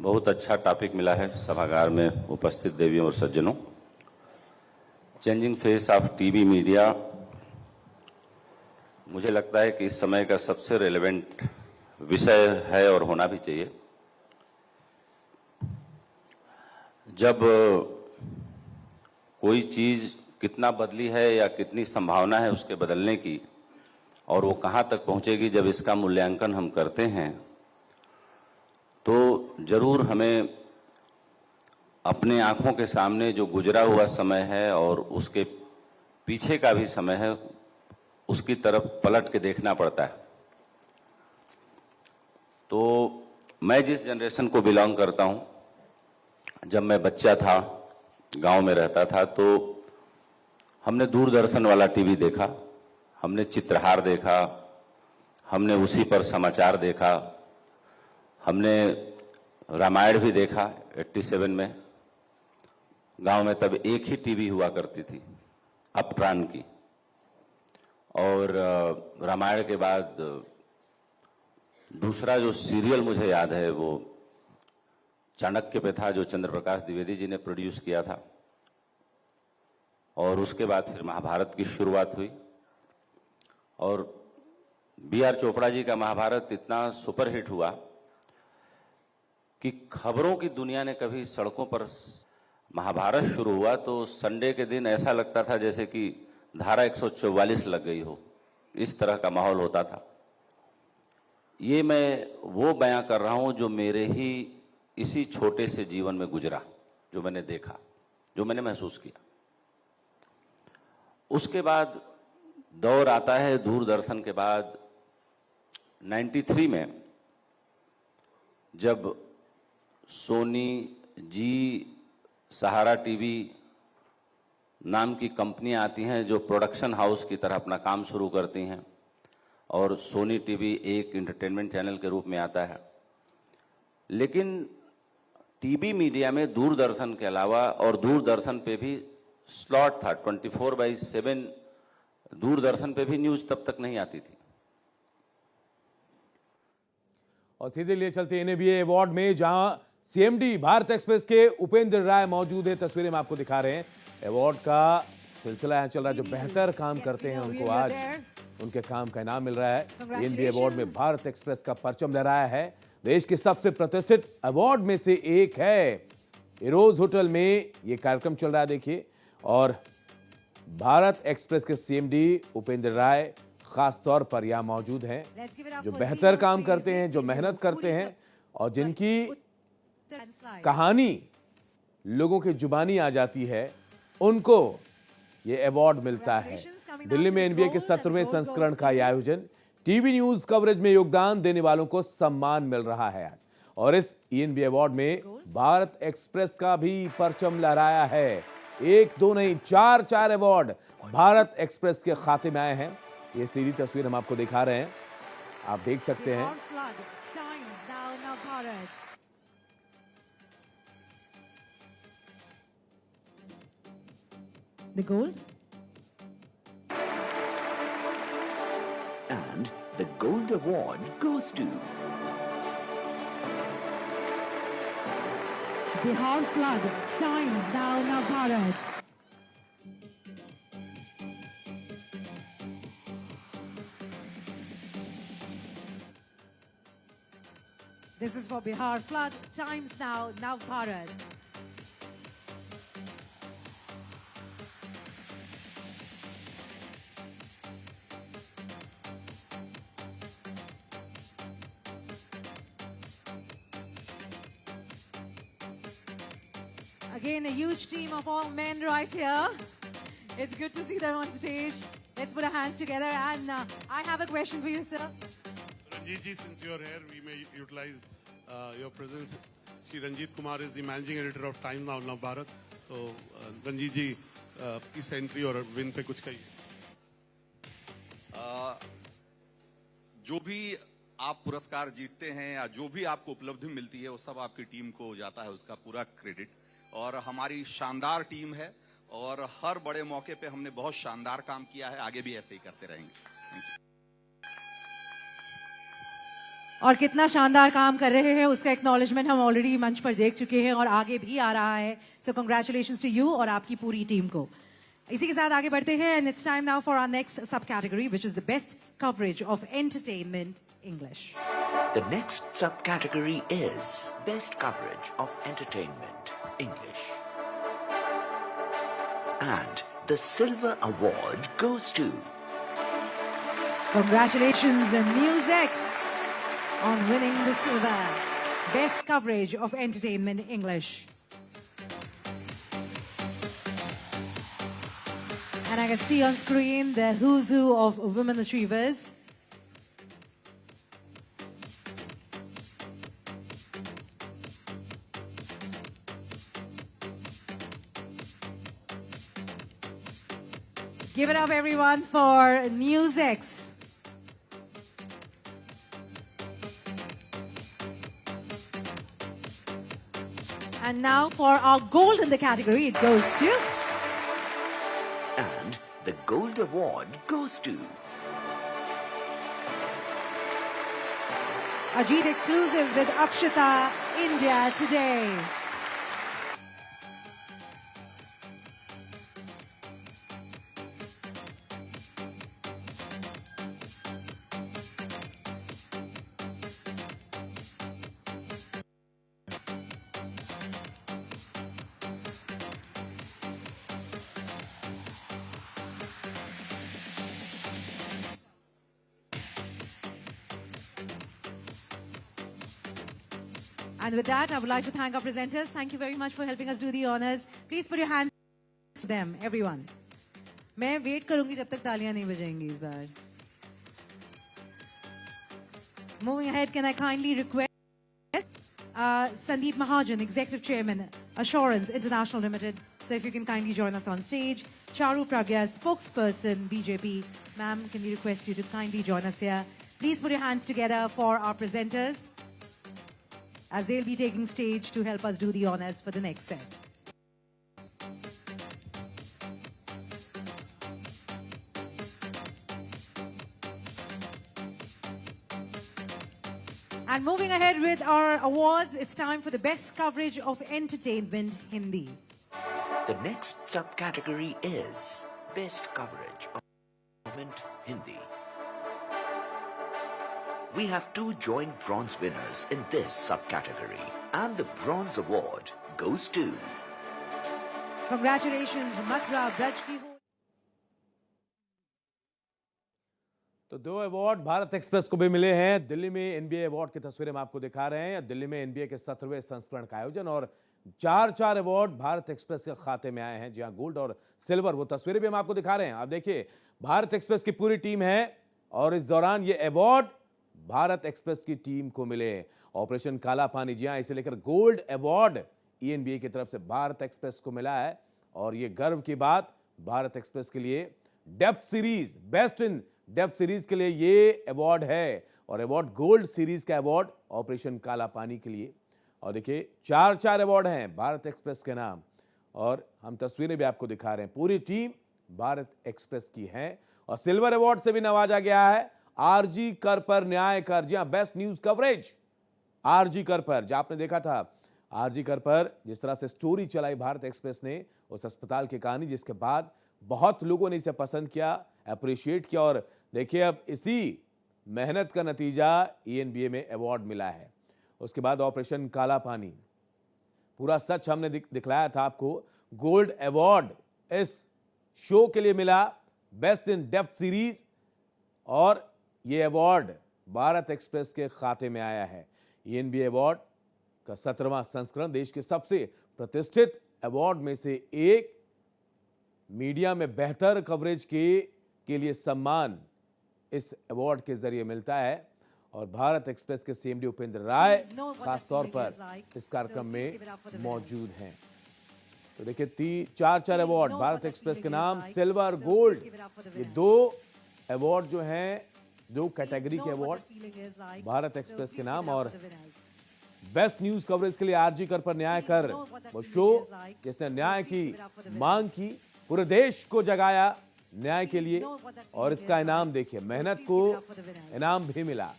बहुत अच्छा टॉपिक मिला है सभागार में उपस्थित देवियों और सज्जनों। Changing face of TV media मुझे लगता है कि इस समय का सबसे रेलेवेंट विषय है और होना भी चाहिए। जब कोई चीज कितना बदली है या कितनी संभावना है उसके बदलने की और वो कहाँ तक पहुंचेगी, जब इसका मूल्यांकन हम करते हैं तो जरूर हमें अपने आंखों के सामने जो गुजरा हुआ समय है और उसके पीछे का भी समय है उसकी तरफ पलट के देखना पड़ता है। तो मैं जिस जनरेशन को बिलोंग करता हूं, जब मैं बच्चा था, गांव में रहता था, तो हमने दूरदर्शन वाला टीवी देखा, हमने चित्रहार देखा, हमने उसी पर समाचार देखा, हमने रामायण भी देखा 87 में। गांव में तब एक ही टीवी हुआ करती थी, अपट्रान की, और रामायण के बाद दूसरा जो सीरियल मुझे याद है वो चाणक्य पे था, जो चंद्र प्रकाश द्विवेदी जी ने प्रोड्यूस किया था। और उसके बाद फिर महाभारत की शुरुआत हुई और B.R. चोपड़ा जी का महाभारत इतना सुपरहिट हुआ कि खबरों की दुनिया ने कभी सड़कों पर महाभारत शुरू हुआ तो संडे के दिन ऐसा लगता था जैसे कि धारा 144 लग गई हो, इस तरह का माहौल होता था। ये मैं वो बयां कर रहा हूं जो मेरे ही इसी छोटे से जीवन में गुजरा, जो मैंने देखा, जो मैंने महसूस किया। उसके बाद दौर आता है दूरदर्शन के बाद 93 में, जब सोनी, जी, सहारा टीवी नाम की कंपनियां आती हैं जो प्रोडक्शन हाउस की तरह अपना काम शुरू करती हैं और सोनी टीवी एक एंटरटेनमेंट चैनल के रूप में आता है। लेकिन टीवी मीडिया में दूरदर्शन के अलावा, और दूरदर्शन पे भी स्लॉट था 24/7, दूरदर्शन पे भी न्यूज तब तक नहीं आती थी। और सीधे लिए चलते NABA अवार्ड में, जहां CMD भारत एक्सप्रेस के उपेंद्र राय मौजूद है। तस्वीरें हम आपको दिखा रहे हैं। अवार्ड का सिलसिला यहाँ चल रहा है। जो बेहतर काम करते हैं उनको आज उनके काम का इनाम मिल रहा है। NABA अवार्ड में भारत एक्सप्रेस का परचम लहराया है। देश के सबसे प्रतिष्ठित अवार्ड में से एक है। इरोज होटल में ये कार्यक्रम चल रहा है, देखिए। और भारत एक्सप्रेस के CMD उपेंद्र राय खास तौर पर यहां मौजूद हैं, जो बेहतर काम करते हैं, जो मेहनत करते हैं और जिनकी कहानी लोगों की जुबानी आ जाती है, उनको ये अवार्ड मिलता है। दिल्ली में NBA के 17वें संस्करण का यह आयोजन, टीवी न्यूज कवरेज में योगदान देने वालों को सम्मान मिल रहा है आज। और इस NBA अवार्ड में भारत एक्सप्रेस का भी परचम लहराया है। एक दो नहीं, चार अवार्ड भारत एक्सप्रेस के खाते में आए हैं। ये सीधी तस्वीर हम आपको दिखा रहे हैं, आप देख सकते हैं। The gold. And the gold award goes to Bihar flag. Times now Bharat. This is for Bihar flag. Times now Bharat. Again, a huge team of all men right here. It's good to see them on stage. Let's put our hands together. And I have a question for you, sir. Ranjit ji, since you are here, we may utilize your presence. Shri Ranjit Kumar is the managing editor of Times Now Bharat. So, Ranjit ji, इस entry और win पे कुछ कहिए। जो भी आप पुरस्कार जीतते हैं या जो भी आपको उपलब्धि मिलती है वो सब आपकी टीम को जाता है, उसका पूरा क्रेडिट। और हमारी शानदार टीम है और हर बड़े मौके पे हमने बहुत शानदार काम किया है, आगे भी ऐसे ही करते रहेंगे। Thank you. और कितना शानदार काम कर रहे हैं उसका एक्नॉलेजमेंट हम ऑलरेडी मंच पर देख चुके हैं और आगे भी आ रहा है. सो कंग्रेचुलेशंस टू यू और आपकी पूरी टीम को. इसी के साथ आगे बढ़ते हैं and it's time now for our next subcategory which is the best coverage of entertainment English. The next subcategory is Best Coverage of Entertainment English. And the Silver Award goes to Congratulations Newsx on winning the silver best coverage of entertainment English. And I can see on screen the who's who of women achievers. Give it up everyone for Newsx. And now for our gold in the category, it goes to and the Gold Award goes to Ajit exclusive with Akshita India Today. And with that, I would like to thank our presenters. Thank you very much for helping us do the honors. Please put your hands to them, everyone. मैं wait करूंगी जब तक तालियां नहीं बजेंगी इस बार. Moving ahead, can I kindly request Sandeep Mahajan, Executive Chairman, Assurance International Limited. So if you can kindly join us on stage. Charu Pragya, Spokesperson, BJP. Ma'am, can we request you to kindly join us here? Please put your hands together for our presenters, as they'll be taking stage to help us do the honors for the next set. And moving ahead with our awards, it's time for the best coverage of entertainment Hindi. the next subcategory is Best Coverage of Entertainment Hindi. We have two joint bronze winners in this subcategory, and the bronze award goes to Congratulations, Mathura Braj ki ho. तो दो award Bharat express को भी मिले हैं. दिल्ली में NBA award की तस्वीरें हम आपको दिखा रहे हैं. दिल्ली में एनबीए के 17वें संस्करण का आयोजन और चार अवार्ड भारत एक्सप्रेस के खाते में आए हैं. जी हां, गोल्ड और सिल्वर, वो तस्वीरें भी हम आपको दिखा रहे हैं. आप देखिए, भारत एक्सप्रेस की पूरी टीम है और इस दौरान ये अवार्ड भारत एक्सप्रेस की टीम को मिले. ऑपरेशन काला पानी, जी हां, इसे लेकर गोल्ड अवार्ड ईएनबीए की तरफ से भारत एक्सप्रेस को मिला है. और ये गर्व की बात भारत एक्सप्रेस के लिए. Depth series, best in depth series के लिए ये अवार्ड है और अवार्ड गोल्ड सीरीज का अवार्ड ऑपरेशन काला पानी के लिए. और देखिए, चार अवार्ड हैं भारत एक्सप्रेस के नाम और हम तस्वीरें भी आपको दिखा रहे हैं. पूरी टीम भारत एक्सप्रेस की है. और सिल्वर अवार्ड से भी नवाजा गया है आरजी कर पर न्याय कर. जी हां, बेस्ट न्यूज कवरेज आरजी कर पर. जो आपने देखा था आरजी कर पर जिस तरह से स्टोरी चलाई भारत एक्सप्रेस ने, उस अस्पताल की कहानी, जिसके बाद बहुत लोगों ने इसे पसंद किया, अप्रिशिएट किया. और देखिए, अब इसी मेहनत का नतीजा ईएनबीए में अवार्ड मिला है. उसके बाद ऑपरेशन काला पानी, पूरा सच हमने दिखलाया था आपको. गोल्ड अवार्ड इस शो के लिए मिला, बेस्ट इन डेप्थ सीरीज. और ये अवार्ड भारत एक्सप्रेस के खाते में आया है. ईएनबीए अवार्ड का 17वां संस्करण देश के सबसे प्रतिष्ठित अवार्ड में से एक. मीडिया में बेहतर कवरेज के लिए सम्मान इस अवार्ड के जरिए मिलता है. और भारत एक्सप्रेस के सीएमडी उपेंद्र राय खासतौर पर इस कार्यक्रम में मौजूद हैं. तो देखिए, चार अवार्ड भारत एक्सप्रेस के नाम, सिल्वर, गोल्ड, ये दो अवार्ड जो हैं, दो कैटेगरी के अवार्ड भारत एक्सप्रेस के नाम. और बेस्ट न्यूज कवरेज के लिए आरजी कर पर न्याय कर, वो शो जिसने न्याय की मांग की, पूरे देश को जगाया न्याय के लिए. और इसका इनाम देखिए, मेहनत को इनाम भी मिला.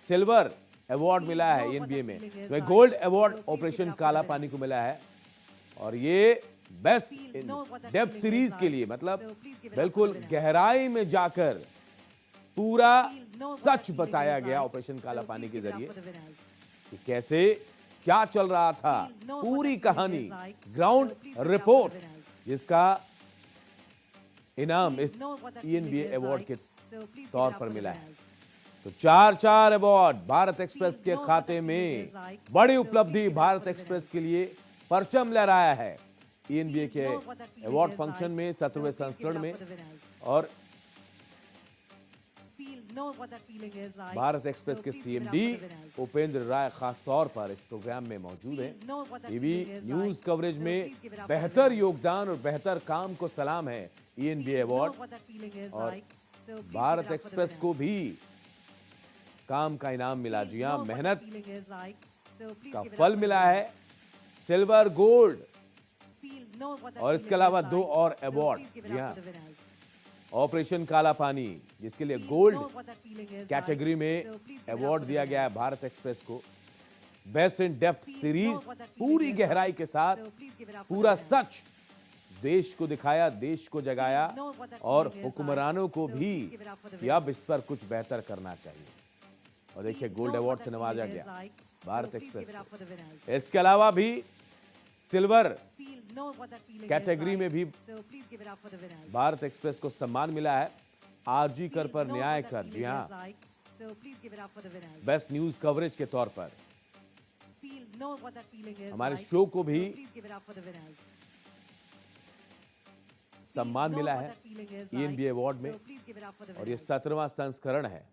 सिल्वर अवार्ड मिला है ईएनबीए में। तो गोल्ड अवार्ड ऑपरेशन काला पानी को मिला है और ये बेस्ट डेप्थ सीरीज के लिए, मतलब बिल्कुल गहराई में जाकर पूरा सच बताया गया ऑपरेशन काला पानी के जरिए कि कैसे क्या चल रहा था, पूरी कहानी, ग्राउंड रिपोर्ट, जिसका इनाम इस ईएनबीए अवार्ड के तौर पर मिला है। तो 4 अवार्ड भारत एक्सप्रेस के खाते में, बड़ी उपलब्धि भारत एक्सप्रेस के लिए परचम लहराया है ईएनबीए के अवार्ड फंक्शन में 17वें संस्करण में। और भारत एक्सप्रेस के सीएमडी उपेंद्र राय खास तौर पर इस प्रोग्राम में मौजूद हैं। टीवी न्यूज कवरेज में बेहतर योगदान और बेहतर काम को सलाम है ईएनबीए अवार्ड। और भारत एक्सप्रेस को भी काम का इनाम मिला। जी हां, मेहनत का फल मिला है, सिल्वर, गोल्ड और इसके अलावा 2 और अवार्ड। जी हां, ऑपरेशन काला पानी, जिसके लिए गोल्ड कैटेगरी में अवार्ड दिया गया है भारत एक्सप्रेस को। बेस्ट इन डेप्थ सीरीज, पूरी गहराई के साथ पूरा सच देश को दिखाया, देश को जगाया और हुक्मरानों को भी कि अब इस पर कुछ बेहतर करना चाहिए। और देखिए, गोल्ड अवार्ड से नवाजा गया भारत एक्सप्रेस को। इसके अलावा भी सिल्वर कैटेगरी में भी भारत एक्सप्रेस को सम्मान मिला है। आरजी कर पर न्याय कर, जी हां, बेस्ट न्यूज कवरेज के तौर पर हमारे शो को भी सम्मान मिला है ईएनबीए अवार्ड में। और ये 17वां संस्करण है।